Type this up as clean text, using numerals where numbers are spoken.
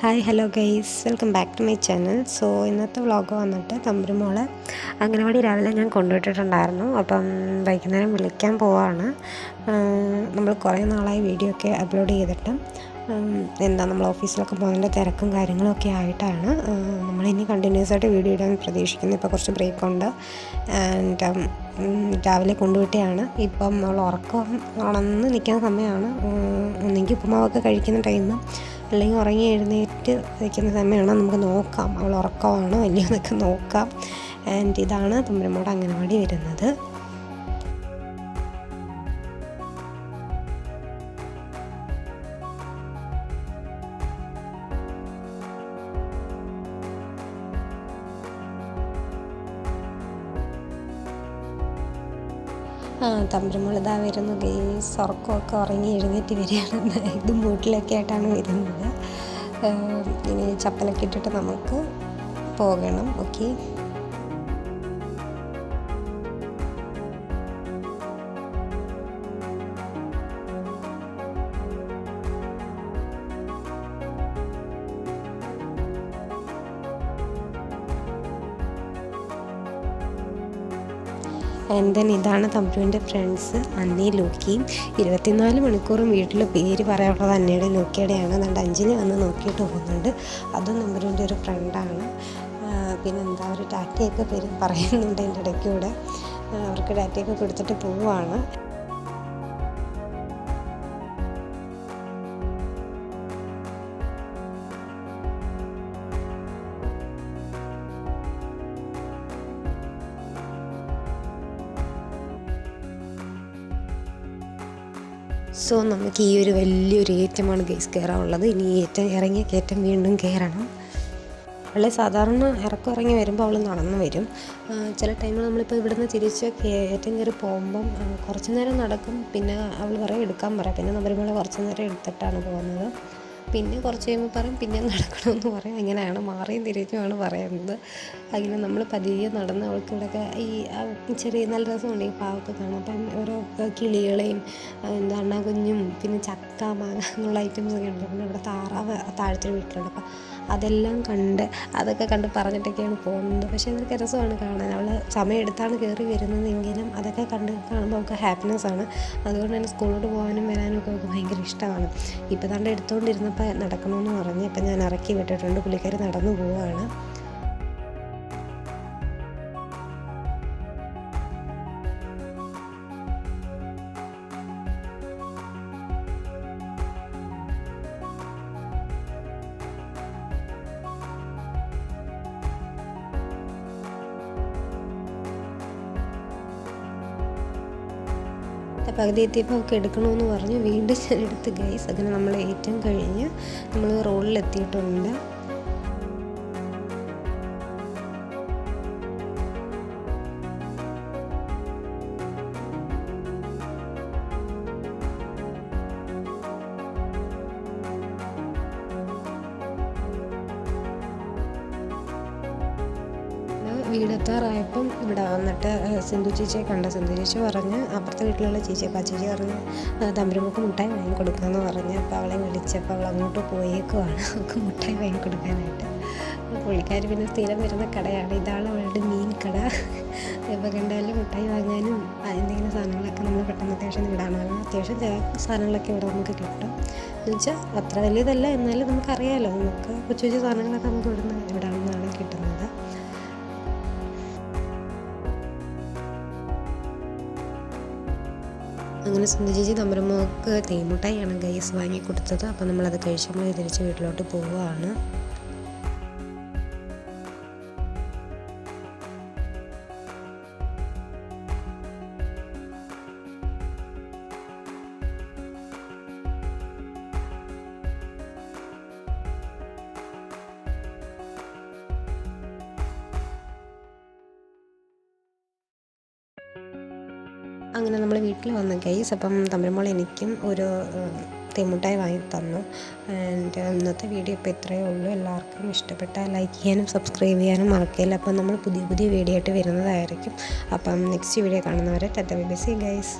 Hi hello guys, welcome back to my channel. So ഇന്നത്തെ vlog വന്നിട്ട് തമ്പുരുമോളെ അംഗനവാടി രാവിലെ ഞാൻ കൊണ്ടുവിട്ടിട്ടുണ്ടായിരുന്നു. അപ്പം വൈകുന്നേരം വിളിക്കാൻ പോവാണ്. നമ്മൾ കുറേ നാളായി വീഡിയോ ഒക്കെ അപ്ലോഡ് ചെയ്തിട്ട് നമ്മൾ ഓഫീസിലൊക്കെ പോകുന്നതിൻ്റെ തിരക്കും കാര്യങ്ങളൊക്കെ ആയിട്ടാണ് നമ്മളിനി കണ്ടിന്യൂസ് ആയിട്ട് വീഡിയോ ഇടാൻ പ്രതീക്ഷിക്കുന്നത്. ഇപ്പോൾ കുറച്ച് ബ്രേക്കുണ്ട്. ആൻഡ് രാവിലെ കൊണ്ടുവിട്ടിയാണ്. ഇപ്പം അവൾ ഉറക്കം ഉണർന്ന് നിൽക്കുന്ന സമയമാണ്. ഒന്നെങ്കിൽ ഉപ്പുമാവൊക്കെ കഴിക്കുന്ന ടൈം, അല്ലെങ്കിൽ ഉറങ്ങി എഴുന്നേറ്റ് വയ്ക്കുന്ന സമയമാണ്. നമുക്ക് നോക്കാം അവൾ ഉറക്കമാണോ അല്ലയോ എന്നൊക്കെ നോക്കാം. ആൻഡ് ഇതാണ് തമ്പുരുമോടെ അംഗനവാടി വരുന്നത്. തമ്പുരുമോൾ ഇതാ വരുന്നു ഗൈസ്. ഉറക്കമൊക്കെ ഉറങ്ങി എഴുന്നേറ്റ് വരികയാണ്. ഇതും ബോട്ടിലൊക്കെ ആയിട്ടാണ് വരുന്നത്. ഇനി ചപ്പലൊക്കെ ഇട്ടിട്ട് നമുക്ക് പോകണം. ഓക്കെ, ആൻഡ് ദെൻ ഇതാണ് തമ്പുരുവിൻ്റെ ഫ്രണ്ട്സ് അന്നയും ലൂക്കിയും. 24 മണിക്കൂറും വീട്ടിൽ പേര് പറയാനുള്ളത് അന്നയുടെ ലൂക്കിയുടെയാണ്. അതുകൊണ്ട് അഞ്ജലി വന്ന് നോക്കിയിട്ട് പോകുന്നുണ്ട്. അതും തമ്പുരുവിൻ്റെ ഒരു ഫ്രണ്ടാണ്. പിന്നെന്താ, ഒരു ടാറ്റയൊക്കെ പറയുന്നുണ്ട് എൻ്റെ ഇടയ്ക്കൂടെ. അവർക്ക് ടാറ്റയൊക്കെ കൊടുത്തിട്ട് പോവുകയാണ്. സോ നമുക്ക് ഈ ഒരു വലിയൊരു ഏറ്റമാണ് ഗൈസ് കയറാനുള്ളത്. ഇനി ഇറങ്ങിയ കയറ്റം വീണ്ടും കയറണം. അവളെ സാധാരണ ഇറങ്ങി വരുമ്പോൾ അവൾ നടന്നു വരും. ചില ടൈമിൽ നമ്മളിപ്പോൾ ഇവിടുന്ന് തിരിച്ച് കയറ്റം കയറി പോകുമ്പം കുറച്ച് നേരം നടക്കും. പിന്നെ അവൾ പറയും എടുക്കാൻ പറയാം. പിന്നെ നമ്മളെ കുറച്ച് നേരം എടുത്തിട്ടാണ് പോകുന്നത്. പിന്നെ കുറച്ച് കഴിയുമ്പോൾ പറയും പിന്നെ നടക്കണമെന്ന് പറയും. അങ്ങനെയാണ്, മാറിയും തിരിച്ചുമാണ് പറയുന്നത്. അങ്ങനെ നമ്മൾ പതിയെ നടന്ന് അവൾക്ക് ഇവിടെയൊക്കെ ഈ ചെറിയ നല്ല രസമുണ്ട് ഈ പാവൊക്കെ കാണാം. അപ്പം ഓരോ കിളികളെയും അണ്ണാകുഞ്ഞും പിന്നെ ചക്ക മാങ്ങ അങ്ങനെയുള്ള ഐറ്റംസൊക്കെ ഉണ്ട്. പിന്നെ ഇവിടെ താറാവ് താഴത്തൊരു വീട്ടിലുണ്ട്. അപ്പം അതൊക്കെ കണ്ട് പറഞ്ഞിട്ടൊക്കെയാണ് പോകുന്നത്. പക്ഷേ അതൊക്കെ രസമാണ് കാണാൻ. അവൾ സമയമെടുത്താണ് കയറി വരുന്നതെങ്കിലും അതൊക്കെ കാണുമ്പോൾ അവൾക്ക് ഹാപ്പിനെസ്സാണ്. അതുകൊണ്ട് തന്നെ സ്കൂളിലോട്ട് പോകാനും വരാനും ഒക്കെ അവൾക്ക് ഭയങ്കര ഇഷ്ടമാണ്. ഇപ്പോൾ തന്നെ എടുത്തുകൊണ്ടിരുന്നപ്പോൾ നടക്കണമെന്ന് പറഞ്ഞ് ഇപ്പം ഞാൻ ഇറക്കി വിട്ടിട്ടുണ്ട്. പുള്ളിക്കാരി നടന്നു പോവുകയാണ്. പകുതി എത്തിയപ്പോൾ അവൾക്ക് എടുക്കണമെന്ന് പറഞ്ഞ് വീണ്ടും ഞാൻ എടുത്ത് ഗൈസ്. അങ്ങനെ നമ്മൾ ഏറ്റവും കഴിഞ്ഞ് നമ്മൾ റോഡിലെത്തിയിട്ടുണ്ട്. വീടെത്താറായപ്പം ഇവിടെ വന്നിട്ട് സിന്ധു ചേച്ചിയെ കണ്ട. സിന്ധു ചേച്ചി പറഞ്ഞ് അപ്പുറത്തെ വീട്ടിലുള്ള ചേച്ചി, അപ്പോൾ ആ ചേച്ചി പറഞ്ഞ് തമ്പുരുമോൾക്ക് മുട്ടായി വാങ്ങി കൊടുക്കാമെന്ന് പറഞ്ഞ്. അപ്പോൾ അവളെ വിളിച്ചപ്പോൾ അവൾ അങ്ങോട്ട് പോയേക്കുവാണ് അവൾക്ക് മുട്ടായി വാങ്ങി കൊടുക്കാനായിട്ട്. പുള്ളിക്കാർ പിന്നെ സ്ഥിരം വരുന്ന കടയാണ്. ഇതാണ് അവളുടെ മീൻ കട. ഇപ്പോൾ കണ്ടാലും മിഠായി വാങ്ങാനും എന്തെങ്കിലും സാധനങ്ങളൊക്കെ നമ്മൾ പെട്ടെന്ന് അത്യാവശ്യം ഇവിടാണ്. അത്യാവശ്യം സാധനങ്ങളൊക്കെ ഇവിടെ നമുക്ക് കിട്ടും. എന്ന് വെച്ചാൽ അത്ര വലിയതല്ല, എന്നാലും നമുക്കറിയാമല്ലോ, നമുക്ക് കൊച്ചു കൊച്ചു സാധനങ്ങളൊക്കെ നമുക്ക് ഇവിടാണെന്നാണ് കിട്ടുന്നത്. അങ്ങനെ സിന്ധു ചേച്ചി തമ്പുരുമോൾക്ക് തേൻമുട്ടായിയാണ് ഗൈസ് വാങ്ങി കൊടുത്തത്. അപ്പം നമ്മളത് കഴിച്ച് നമ്മൾ തിരിച്ച് വീട്ടിലോട്ട് പോവുകയാണ്. അങ്ങനെ നമ്മൾ വീട്ടിൽ വന്ന ഗൈസ്. അപ്പം തമ്പുരുമോൾ എനിക്കും ഒരു തേൻമുട്ടായി വാങ്ങി തന്നു. ആൻഡ് ഇന്നത്തെ വീഡിയോ ഇപ്പോൾ ഇത്രയേ ഉള്ളൂ. എല്ലാവർക്കും ഇഷ്ടപ്പെട്ടാൽ ലൈക്ക് ചെയ്യാനും സബ്സ്ക്രൈബ് ചെയ്യാനും മറക്കില്ല. അപ്പം നമ്മൾ പുതിയ വീഡിയോ ആയിട്ട് വരുന്നതായിരിക്കും. അപ്പം നെക്സ്റ്റ് വീഡിയോ കാണുന്നവരെ tata bye bye, see guys.